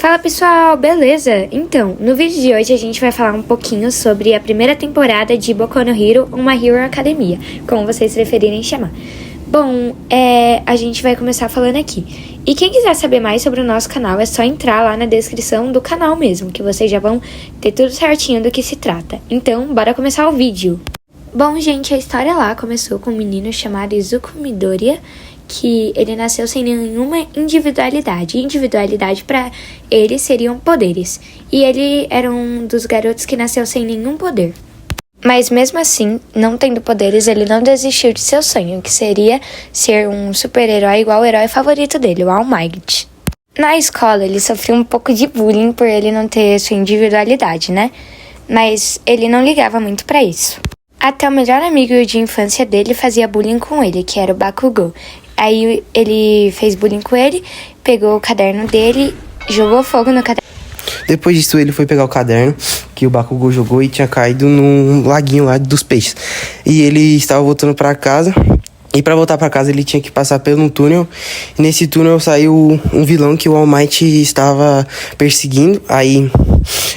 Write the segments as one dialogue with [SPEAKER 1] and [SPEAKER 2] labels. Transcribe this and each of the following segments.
[SPEAKER 1] Fala pessoal, beleza? Então, no vídeo de hoje a gente vai falar um pouquinho sobre a primeira temporada de Boku no Hero, uma Hero Academia, como vocês preferirem chamar. Bom, a gente vai começar falando aqui. E quem quiser saber mais sobre o nosso canal é só entrar lá na descrição do canal mesmo, que vocês já vão ter tudo certinho do que se trata. Então, bora começar o vídeo. Bom, gente, a história lá começou com um menino chamado Izuku Midoriya, que ele nasceu sem nenhuma individualidade. Individualidade para ele seriam poderes. E ele era um dos garotos que nasceu sem nenhum poder. Mas mesmo assim, não tendo poderes, ele não desistiu de seu sonho, que seria ser um super-herói igual o herói favorito dele, o All Might. Na escola, ele sofreu um pouco de bullying por ele não ter sua individualidade, né? Mas ele não ligava muito pra isso. Até o melhor amigo de infância dele fazia bullying com ele, que era o Bakugou. Aí ele fez bullying com ele, pegou o caderno dele, jogou fogo no caderno.
[SPEAKER 2] Depois disso, ele foi pegar o caderno que o Bakugou jogou e tinha caído num laguinho lá dos peixes. E ele estava voltando para casa. E para voltar para casa, ele tinha que passar por um túnel. E nesse túnel saiu um vilão que o All Might estava perseguindo. Aí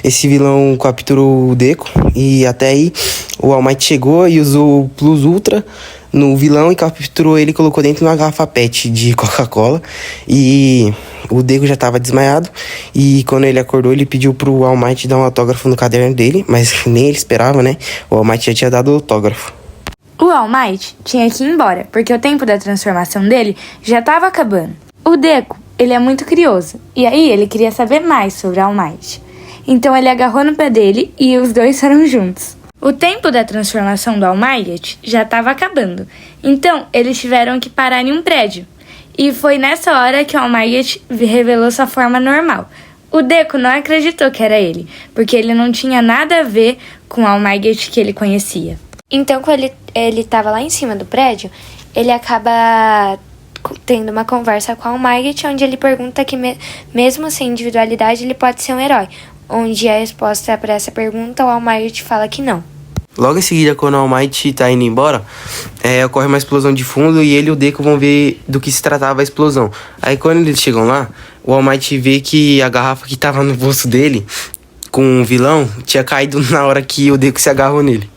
[SPEAKER 2] esse vilão capturou o Deku. E até aí o All Might chegou e usou o Plus Ultra no vilão e capturou ele e colocou dentro de uma garrafa PET de Coca-Cola. E o Deku já estava desmaiado. E quando ele acordou, ele pediu pro All Might dar um autógrafo no caderno dele. Mas nem ele esperava, né? O All Might já tinha dado o autógrafo.
[SPEAKER 3] O All Might tinha que ir embora, porque o tempo da transformação dele já estava acabando. O Deku, ele é muito curioso, e aí ele queria saber mais sobre o All Might. Então ele agarrou no pé dele e os dois foram juntos. O tempo da transformação do All Might já estava acabando, então eles tiveram que parar em um prédio. E foi nessa hora que o All Might revelou sua forma normal. O Deku não acreditou que era ele, porque ele não tinha nada a ver com o All Might que ele conhecia.
[SPEAKER 1] Então, quando ele tava lá em cima do prédio, ele acaba tendo uma conversa com o All Might, onde ele pergunta que mesmo sem individualidade, ele pode ser um herói. Onde a resposta para essa pergunta, o All Might fala que não.
[SPEAKER 2] Logo em seguida, quando o All Might tá indo embora, ocorre uma explosão de fundo e ele e o Deku vão ver do que se tratava a explosão. Aí quando eles chegam lá, o All Might vê que a garrafa que tava no bolso dele, com o vilão, tinha caído na hora que o Deku se agarrou nele.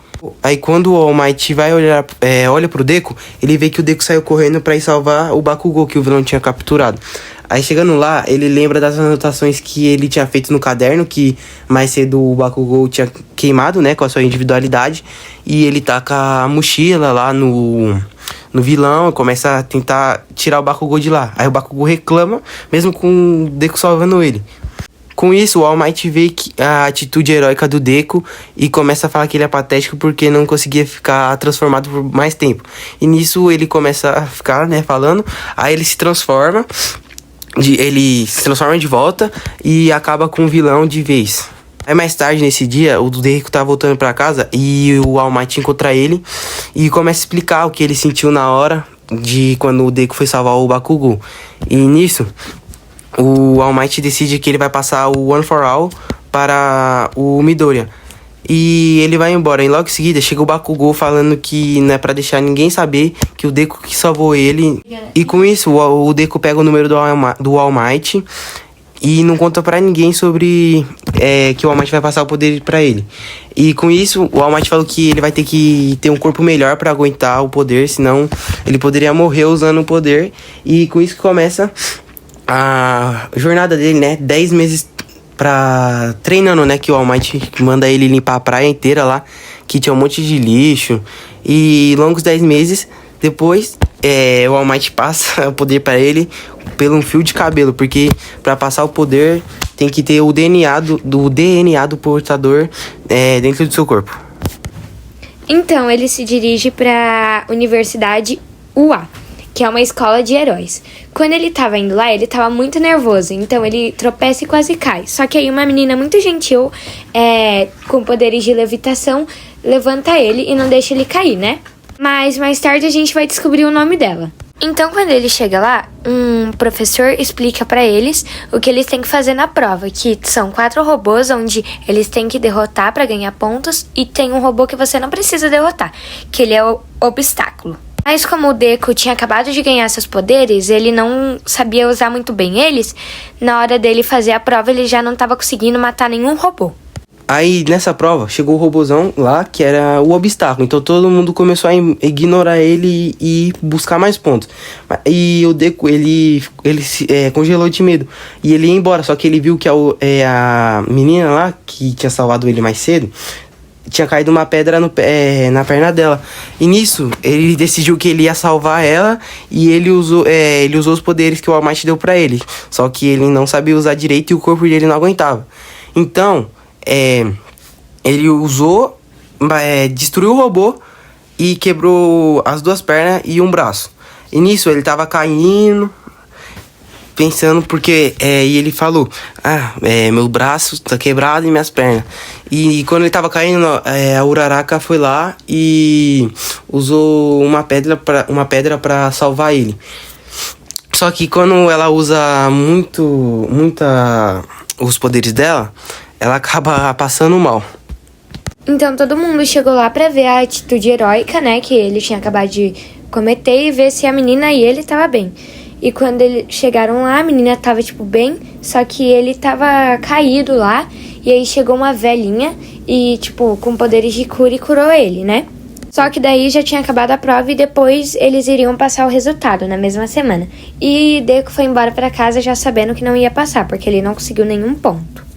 [SPEAKER 2] Aí quando o All Might vai olha pro Deku, ele vê que o Deku saiu correndo pra ir salvar o Bakugou, que o vilão tinha capturado. Aí chegando lá, ele lembra das anotações que ele tinha feito no caderno, que mais cedo o Bakugou tinha queimado, né, com a sua individualidade. E ele taca a mochila lá no vilão e começa a tentar tirar o Bakugou de lá. Aí o Bakugou reclama, mesmo com o Deku salvando ele. Com isso, o All Might vê a atitude heróica do Deku e começa a falar que ele é patético porque não conseguia ficar transformado por mais tempo. E nisso ele começa a ficar, né, falando. Aí ele se transforma, ele se transforma de volta e acaba com o vilão de vez. Aí mais tarde, nesse dia, o Deku tá voltando pra casa e o All Might encontra ele e começa a explicar o que ele sentiu na hora de quando o Deku foi salvar o Bakugou. E nisso, o All Might decide que ele vai passar o One for All para o Midoriya. E ele vai embora. E logo em seguida chega o Bakugou falando que não é pra deixar ninguém saber que o Deku que salvou ele. E com isso o Deku pega o número do All Might e não conta pra ninguém sobre que o All Might vai passar o poder pra ele. E com isso o All Might falou que ele vai ter que ter um corpo melhor pra aguentar o poder, senão ele poderia morrer usando o poder. E com isso que começa a jornada dele, né? 10 meses treinando, né? Que o All Might manda ele limpar a praia inteira lá, que tinha um monte de lixo. E longos 10 meses depois, o All Might passa o poder pra ele pelo um fio de cabelo, porque pra passar o poder tem que ter o DNA do portador dentro do seu corpo.
[SPEAKER 1] Então, ele se dirige pra Universidade UA, que é uma escola de heróis. Quando ele tava indo lá, ele tava muito nervoso, então ele tropeça e quase cai. Só que aí uma menina muito gentil, com poderes de levitação, levanta ele e não deixa ele cair, né? Mas mais tarde a gente vai descobrir o nome dela. Então, quando ele chega lá, um professor explica pra eles o que eles têm que fazer na prova, que são 4 robôs onde eles têm que derrotar pra ganhar pontos, e tem um robô que você não precisa derrotar, que ele é o obstáculo. Mas como o Deku tinha acabado de ganhar seus poderes, ele não sabia usar muito bem eles. Na hora dele fazer a prova, ele já não estava conseguindo matar nenhum robô.
[SPEAKER 2] Aí, nessa prova, chegou o robozão lá, que era o obstáculo. Então, todo mundo começou a ignorar ele e buscar mais pontos. E o Deku, ele se congelou de medo. E ele ia embora, só que ele viu que a menina lá, que tinha salvado ele mais cedo, tinha caído uma pedra na perna dela. E nisso, ele decidiu que ele ia salvar ela. E ele usou os poderes que o All Might deu pra ele. Só que ele não sabia usar direito e o corpo dele não aguentava. Então... ele usou, destruiu o robô e quebrou as 2 pernas e um braço. E nisso ele tava caindo, pensando porque e ele falou: meu braço tá quebrado e minhas pernas. E quando ele tava caindo, a Uraraka foi lá e usou uma pedra pra salvar ele. Só que quando ela usa muito os poderes dela, ela acaba passando mal.
[SPEAKER 1] Então todo mundo chegou lá pra ver a atitude heróica, né, que ele tinha acabado de cometer e ver se a menina e ele tava bem. E quando eles chegaram lá, a menina tava, bem, só que ele tava caído lá. E aí chegou uma velhinha e, com poderes de cura e curou ele, né? Só que daí já tinha acabado a prova e depois eles iriam passar o resultado na mesma semana. E Deku foi embora pra casa já sabendo que não ia passar, porque ele não conseguiu nenhum ponto.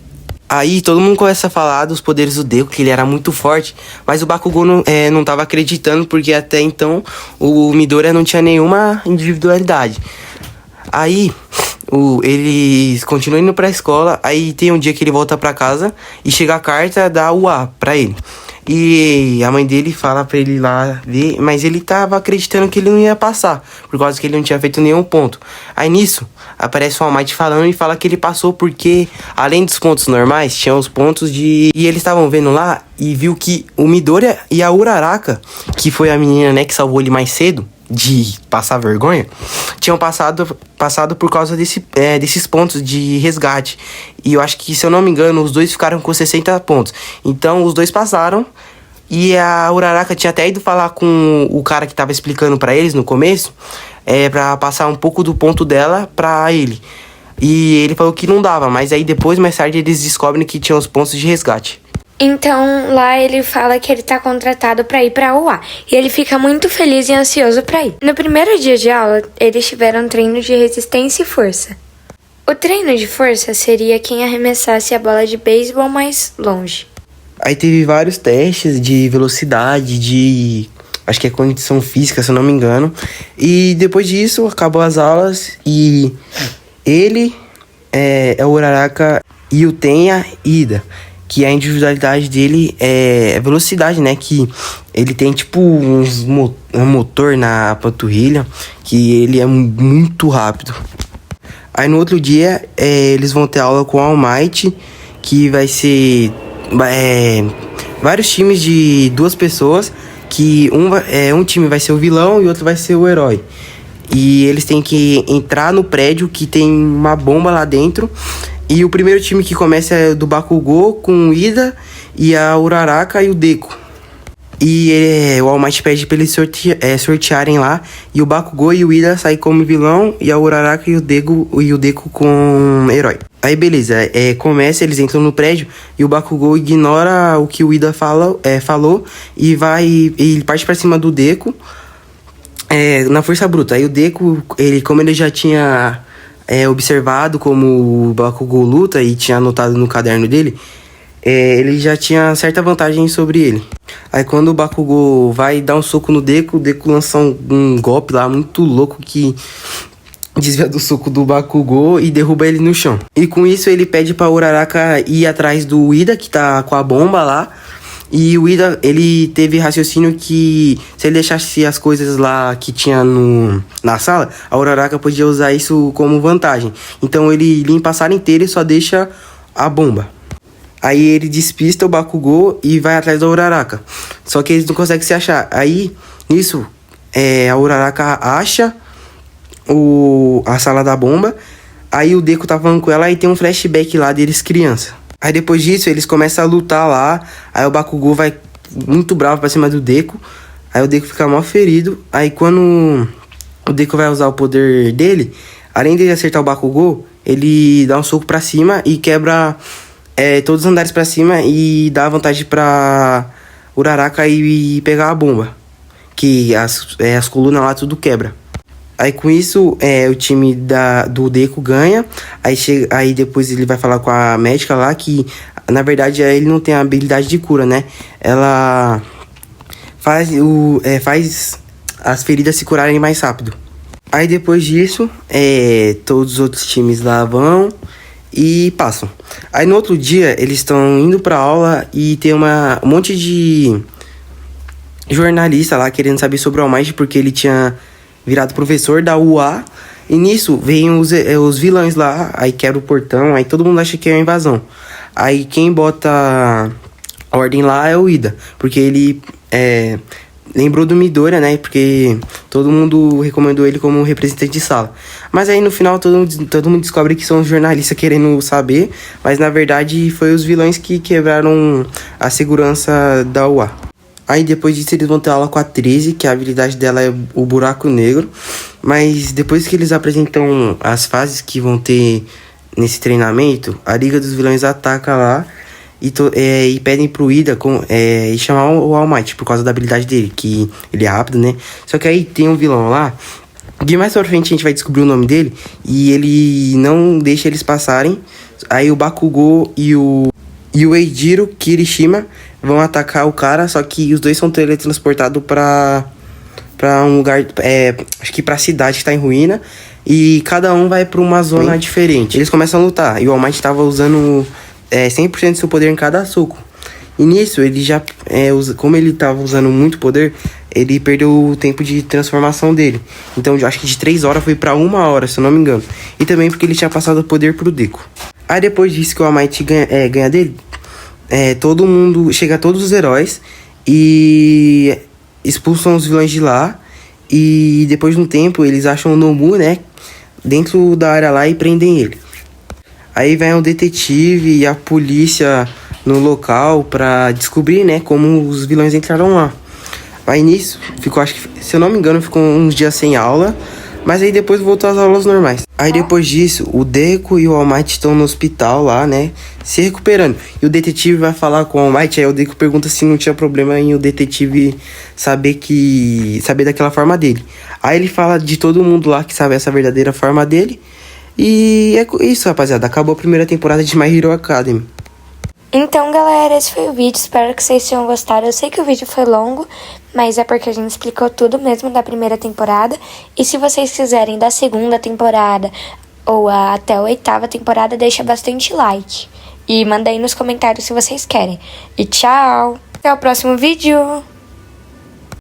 [SPEAKER 2] Aí todo mundo começa a falar dos poderes do Deku, que ele era muito forte, mas o Bakugou não tava acreditando, porque até então o Midoriya não tinha nenhuma individualidade. Aí ele continua indo pra escola, aí tem um dia que ele volta pra casa e chega a carta da UA pra ele. E a mãe dele fala pra ele ir lá ver, mas ele tava acreditando que ele não ia passar, por causa que ele não tinha feito nenhum ponto. Aí nisso, aparece o All Might falando e fala que ele passou porque, além dos pontos normais, tinha os pontos de... E eles estavam vendo lá e viu que o Midoriya e a Uraraka, que foi a menina, né, que salvou ele mais cedo de passar vergonha, tinham passado por causa desses pontos de resgate. E eu acho que, se eu não me engano, os dois ficaram com 60 pontos. Então, os dois passaram. E a Uraraka tinha até ido falar com o cara que tava explicando pra eles no começo, pra passar um pouco do ponto dela pra ele. E ele falou que não dava, mas aí depois, mais tarde, eles descobrem que tinha os pontos de resgate.
[SPEAKER 1] Então, lá ele fala que ele tá contratado pra ir pra UA. E ele fica muito feliz e ansioso pra ir. No primeiro dia de aula, eles tiveram um treino de resistência e força. O treino de força seria quem arremessasse a bola de beisebol mais longe.
[SPEAKER 2] Aí teve vários testes de velocidade, acho que é condição física, se eu não me engano. E depois disso, acabou as aulas e ele, o Uraraka e o Tenya Ida, que a individualidade dele é velocidade, né? Que ele tem um motor na panturrilha, que ele é muito rápido. Aí no outro dia, eles vão ter aula com o All Might, que vai ser vários times de 2 pessoas, que um time vai ser o vilão e o outro vai ser o herói. E eles têm que entrar no prédio que tem uma bomba lá dentro. E o primeiro time que começa é do Bakugou com o Ida e a Uraraka e o Deku. E o All Might pede pra eles sortearem lá. E o Bakugou e o Ida saem como vilão e a Uraraka e o Deku com herói. Aí beleza, começa, eles entram no prédio e o Bakugou ignora o que o Ida falou e ele parte pra cima do Deku na força bruta. Aí o Deku, como ele já tinha observado como o Bakugou luta e tinha anotado no caderno dele, ele já tinha certa vantagem sobre ele. Aí quando o Bakugou vai dar um soco no Deku, o Deku lança um golpe lá muito louco que desvia do soco do Bakugou e derruba ele no chão. E com isso ele pede pra Uraraka ir atrás do Ida, que tá com a bomba lá. E o Ida, ele teve raciocínio que se ele deixasse as coisas lá que tinha na sala, a Uraraka podia usar isso como vantagem. Então ele limpa a sala inteira e só deixa a bomba. Aí ele despista o Bakugou e vai atrás da Uraraka. Só que eles não conseguem se achar. Aí, nisso, a Uraraka acha a sala da bomba. Aí o Deku tá falando com ela e tem um flashback lá deles criança. Aí depois disso, eles começam a lutar lá. Aí o Bakugou vai muito bravo pra cima do Deku. Aí o Deku fica mal ferido. Aí quando o Deku vai usar o poder dele, além de acertar o Bakugou, ele dá um soco pra cima e quebra todos os andares pra cima e dá vantagem pra Uraraka e pegar a bomba. Que as colunas lá tudo quebra. Aí com isso, o time do Deku ganha. Aí depois ele vai falar com a médica lá que, na verdade, ele não tem a habilidade de cura, né? Ela faz as feridas se curarem mais rápido. Aí depois disso, todos os outros times lá vão e passam. Aí no outro dia, eles estão indo pra aula e tem um monte de jornalista lá querendo saber sobre o All Might, porque ele tinha virado professor da UA. E nisso, vem os vilões lá, aí quebra o portão, aí todo mundo acha que é uma invasão. Aí quem bota a ordem lá é o Ida, porque ele lembrou do Midoriya, né? Porque todo mundo recomendou ele como representante de sala. Mas aí no final todo mundo descobre que são os jornalistas querendo saber, mas na verdade foi os vilões que quebraram a segurança da UA. Aí depois disso eles vão ter aula com a 13, que a habilidade dela é o buraco negro. Mas depois que eles apresentam as fases que vão ter nesse treinamento, a Liga dos Vilões ataca lá e pedem pro Ida e chamar o All Might por causa da habilidade dele, que ele é rápido, né? Só que aí tem um vilão lá, que mais pra frente a gente vai descobrir o nome dele, e ele não deixa eles passarem. Aí o Bakugou e o Eijiro Kirishima vão atacar o cara, só que os dois são teletransportados pra um lugar, acho que pra cidade que tá em ruína, e cada um vai pra uma zona diferente. Eles começam a lutar, e o All Might tava usando 100% do seu poder em cada soco. E nisso, ele já, como ele tava usando muito poder, ele perdeu o tempo de transformação dele. Então, eu acho que de 3 horas foi pra 1 hora, se eu não me engano. E também porque ele tinha passado o poder pro Deku. Aí depois disso que o All Might ganha dele, chega todos os heróis e expulsam os vilões de lá. E depois de um tempo eles acham o Nomu, né, dentro da área lá e prendem ele. Aí vem o detetive e a polícia no local pra descobrir, né, como os vilões entraram lá. Aí nisso, acho que, se eu não me engano, ficou uns dias sem aula. Mas aí depois voltou às aulas normais. Aí depois disso, o Deku e o All Might estão no hospital lá, né, se recuperando. E o detetive vai falar com o All Might, aí o Deku pergunta se não tinha problema em o detetive saber daquela forma dele. Aí ele fala de todo mundo lá que sabe essa verdadeira forma dele. E é isso, rapaziada. Acabou a primeira temporada de My Hero Academy.
[SPEAKER 1] Então, galera, esse foi o vídeo. Espero que vocês tenham gostado. Eu sei que o vídeo foi longo, mas é porque a gente explicou tudo mesmo da primeira temporada. E se vocês quiserem da segunda temporada ou até a 8ª temporada, deixa bastante like. E manda aí nos comentários se vocês querem. E tchau! Até o próximo vídeo!